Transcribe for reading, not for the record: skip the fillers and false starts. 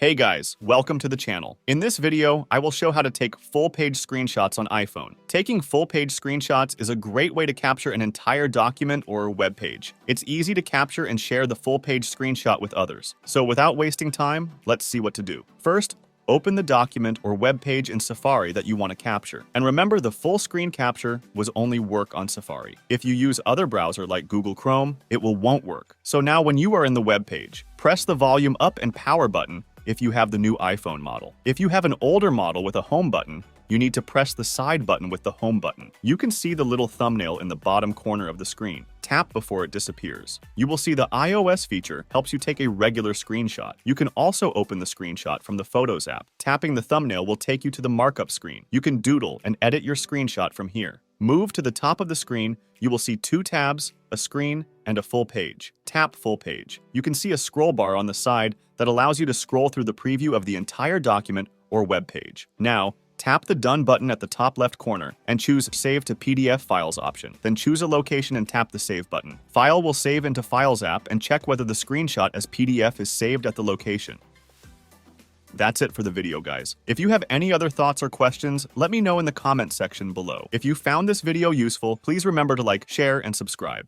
Hey guys, welcome to the channel. In this video, I will show how to take full-page screenshots on iPhone. Taking full-page screenshots is a great way to capture an entire document or web page. It's easy to capture and share the full-page screenshot with others. So without wasting time, let's see what to do. First, open the document or web page in Safari that you want to capture. And remember, the full screen capture was only work on Safari. If you use other browser like Google Chrome, it won't work. So now when you are in the web page, press the volume up and power button if you have the new iPhone model. If you have an older model with a home button, you need to press the side button with the home button. You can see the little thumbnail in the bottom corner of the screen. Tap before it disappears. You will see the iOS feature helps you take a regular screenshot. You can also open the screenshot from the Photos app. Tapping the thumbnail will take you to the markup screen. You can doodle and edit your screenshot from here. Move to the top of the screen, you will see two tabs, a screen, and a full page. Tap full page. You can see a scroll bar on the side that allows you to scroll through the preview of the entire document or web page. Now, tap the Done button at the top left corner and choose Save to PDF Files option. Then choose a location and tap the Save button. File will save into Files app and check whether the screenshot as PDF is saved at the location. That's it for the video, guys. If you have any other thoughts or questions, let me know in the comment section below. If you found this video useful, please remember to like, share, and subscribe.